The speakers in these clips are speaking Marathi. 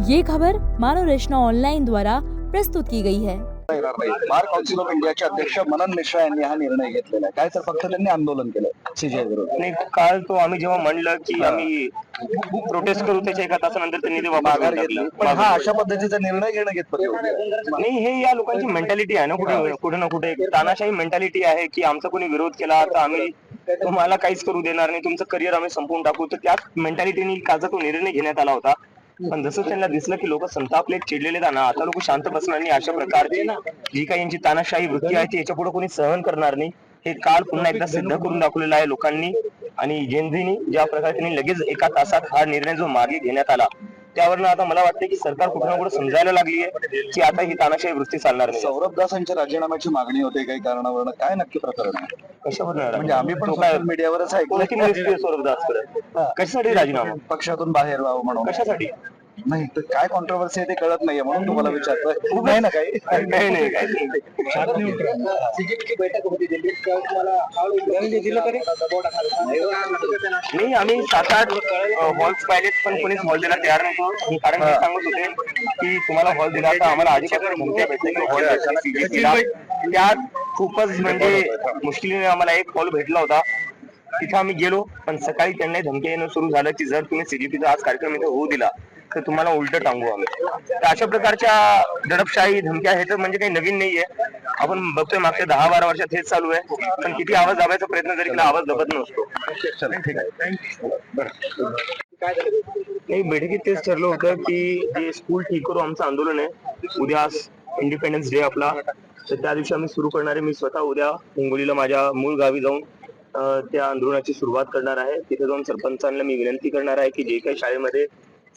ये खबर मानव रचना ऑनलाइन द्वारा प्रस्तुत की गई है। बार काउन्सिल ऑफ इंडियाचे अध्यक्ष मनन मिश्रा यांनी हा निर्णय घेतलेला आहे. काय तर फक्त त्यांनी आंदोलन केलं सीजे विरोधात. नाही, काल तो आम्ही जेव्हा म्हणलं की आम्ही प्रोटेस्ट करू त्याच्या एका तासानंतर त्यांनी ते वापस माघार घेऊन घेतली, टाकलं. पण हा अशा पद्धतीचा निर्णय घेणं घेतपत नाही, हे या लोकांची मेंटॅलिटी आहे ना, कुठे ना कुठे तानाशाही मेंटॅलिटी आहे की आमचा कोणी विरोध केला तर आम्ही तुम्हाला काहीच करू देणार नाही, तुमचं करिअर आम्ही संपवून टाकू. तर त्याच मेंटॅलिटीने कालचा तो निर्णय घेण्यात आला होता. पण जसं त्यांना दिसलं की लोक संतापले, चिडलेले ना, आता लोक शांत बसणार नाही. अशा प्रकारची जी काही यांची तानाशाही वृत्ती आहे ती याच्या पुढे कोणी सहन करणार नाही. हे काल पुन्हा एकदा सिद्ध करून दाखवलेलं आहे लोकांनी. आणि जेनझीनी ज्या प्रकारे त्यांनी लगेच एका तासात हा निर्णय जो मागे घेण्यात आला, त्यावरनं आता मला वाटतं की सरकार कुठे ना कुठे समजायला लागली आहे की आता ही तानाशाही वृत्ती चालणार नाही. सौरभ दासांच्या राजीनाम्याची मागणी होते काही कारणावरून, काय नक्की प्रकरण आहे? कशावर म्हणजे आम्ही पण सोशल मीडियावरच ऐकलं सौरभ दासकडे कशासाठी राजीनामा, पक्षातून बाहेर व्हावं म्हणून. कशासाठी नाही तर काय कॉन्ट्रोवर्सी आहे ते कळत नाहीये म्हणून तुम्हाला विचारतोय. नाही ना काही बैठक होती दिल्लीत, दिलं तरी नाही, आम्ही 7-8 हॉल्स पाहिलेत पण कोणीच हॉल दिला तयार नव्हतो. कारण ते सांगत होते की तुम्हाला हॉल दिला तर आम्हाला आधीपासून धमक्या भेटल्या की हॉल द्यायचा. त्यात खूपच म्हणजे मुश्किलीने आम्हाला एक हॉल भेटला होता. तिथे आम्ही गेलो, पण सकाळी त्यांना धमक्या येणं सुरू झालं की जर तुम्ही सीजीपीचा आज कार्यक्रम इथे होऊ दिला तर तुम्हाला उलट टांगू आम्ही. तर अशा प्रकारच्या दडपशाही धमक्या हे तर म्हणजे काही नवीन नाहीये. आपण बघतोय मागच्या 10-12 वर्षात हेच चालू आहे. पण किती आवाज दाबायचा प्रयत्न जरी केला, आवाज दबत नसतो. ठीक आहे. नाही, बैठकीत तेच ठरलं होतं की जे स्कूल ठीक करू आमचं आंदोलन आहे, उद्या इंडिपेंडन्स डे आपला, तर त्या दिवशी आम्ही सुरू करणार आहे. मी स्वतः उद्या हिंगोलीला माझ्या मूळ गावी जाऊन त्या आंदोलनाची सुरुवात करणार आहे. तिथे जाऊन सरपंचांना मी विनंती करणार आहे की जे काही शाळेमध्ये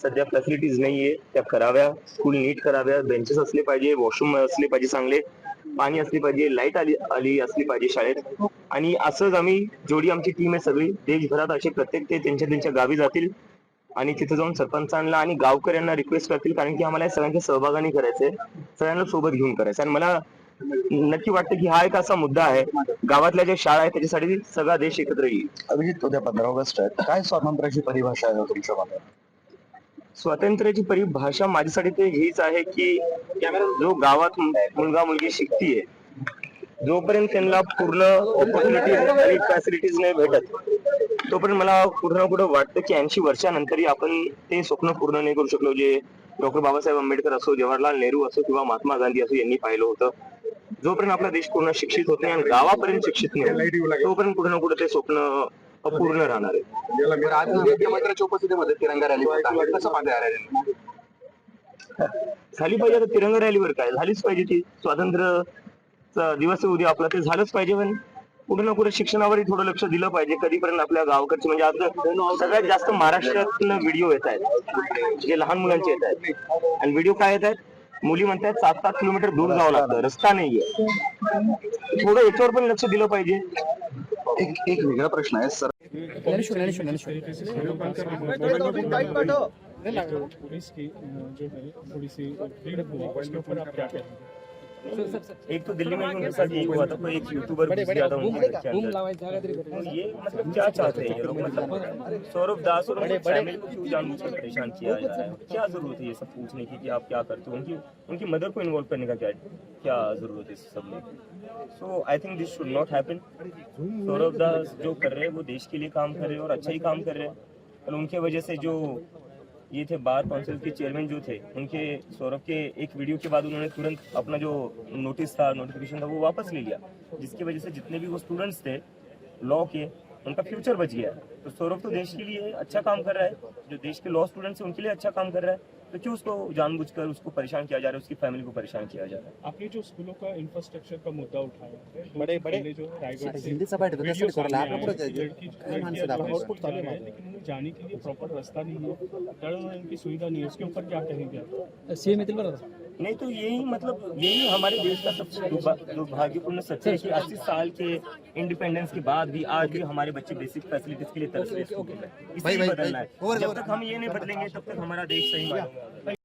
सध्या फॅसिलिटीज नाहीये त्या कराव्या, स्कूल नीट कराव्या, बेंचेस असले पाहिजे, वॉशरूम असले पाहिजे, चांगले पाणी असली पाहिजे, लाईट आली असली पाहिजे शाळेत. आणि असंच आम्ही जेवढी आमची टीम आहे सगळी देशभरात असे प्रत्येक ते त्यांच्या गावी जातील आणि तिथे जाऊन सरपंचांना आणि गावकऱ्यांना रिक्वेस्ट करतील. कारण की आम्हाला सगळ्यांच्या सहभागाने करायचंय, सगळ्यांना सोबत घेऊन करायचं. आणि मला नक्की वाटतं की हा एक असा मुद्दा आहे, गावातल्या ज्या शाळा आहेत त्याच्यासाठी सगळा देश एकत्र येईल. अभिजित, उद्या 15 ऑगस्ट आहे, काय स्वातंत्र्याची परिभाषा आहे तुमच्या मते? स्वातंत्र्याची परिभाषा माझ्यासाठी ते हीच आहे की जो गावात मुलगा मुलगी शिकतीये, जोपर्यंत त्यांना पूर्ण ऑपॉर्च्युनिटीज आणि फॅसिलिटीज नाही भेटत, तोपर्यंत मला कुठं ना कुठं वाटतं की 80 वर्षानंतरही आपण ते स्वप्न पूर्ण नाही करू शकलो जे डॉक्टर बाबासाहेब आंबेडकर असो, जवाहरलाल नेहरू असो किंवा महात्मा गांधी असो यांनी पाहिलं होतं. जोपर्यंत आपला देश पूर्ण शिक्षित होत नाही आणि गावापर्यंत शिक्षित नाही, तोपर्यंत कुठं ना कुठं ते स्वप्न अपूर्ण राहणार आहे. आज मुख्यमंत्र्यांच्या उपस्थितीमध्ये तिरंगा रॅली कसं पाहताय? झाली पाहिजे. आता तिरंगा रॅलीवर काय झालीच पाहिजे, ती स्वातंत्र्य दिवस उद्या आपला ते झालंच पाहिजे. पण कुठे ना कुठे शिक्षणावरही थोडं लक्ष दिलं पाहिजे. कधीपर्यंत आपल्या गावकडचे म्हणजे आज सगळ्यात जास्त महाराष्ट्रातून व्हिडिओ येत आहेत जे लहान मुलांचे येत आहेत. आणि व्हिडिओ काय येत आहेत, मुली म्हणतात 7-7 किलोमीटर दूर जावं लागतं, रस्ता नाहीये. थोडं याच्यावर पण लक्ष दिलं पाहिजे. एक वेगळा प्रश्न आहे सर. पुलिस की जो है थोड़ी सी भीड़ हुई, उसके ऊपर आप क्या कहेंगे? एक तो दिल्ली में उनके साथ ये हुआ था, कोई एक यूट्यूबर घुस गया था उनके घर के अंदर। तो ये मतलब क्या चाहते हैं ये लोग? मतलब सौरभ दास और उनकी फैमिली को क्यों जानबूझकर परेशान किया जा रहा है? क्या जरूरत है ये सब पूछने की कि आप क्या करते हो? उनकी मदर को इन्वॉल्व करने का क्या जरूरत है इस सब में? So I think this should not happen. Saurabh Das जो कर रहे हैं वो देश के लिए काम कर रहे हैं और अच्छा ही काम कर रहे हैं. और उनके वजह से जो ये थे बार काउंसिल के चेयरमैन जो थे, उनके सौरभ के एक वीडियो के बाद उन्होंने तुरंत अपना जो नोटिफिकेशन था वो वापस ले लिया, जिसकी वजह से जितने भी वो स्टूडेंट्स थे लॉ के, उनका फ्यूचर बच गया. तो सौरभ तो देश के लिए अच्छा काम कर रहा है, जो देश के लॉ स्टूडेंट्स हैं उनके लिए अच्छा काम कर रहा है. तो क्यों उसको जानबूझकर उसको परेशान किया जा रहा है, उसकी फैमिली को परेशान किया जा रहा है? आपने जो स्कूलों का इंफ्रास्ट्रक्चर का मुद्दा उठाया है, बड़े जो रायगढ़ से हिंदी सभा वीडियो सामने आए, लड़कियां जो है स्कूल चले गए, लेकिन उन्हें जाने के लिए प्रॉपर रास्ता नहीं है, इनकी सुविधा नहीं है, उसके ऊपर क्या कहेंगे आप? सीएम येथील बरं नहीं तो यही हमारे देश का सबसे दुर्भाग्यपूर्ण सत्य है कि 80 साल के इंडिपेंडेंस के बाद भी आज भी हमारे बच्चे बेसिक फैसिलिटीज के लिए तरस रहे हैं. इसलिए बदलना है. जब तक हम ये नहीं बदलेंगे तब तक हमारा देश सही नहीं होगा.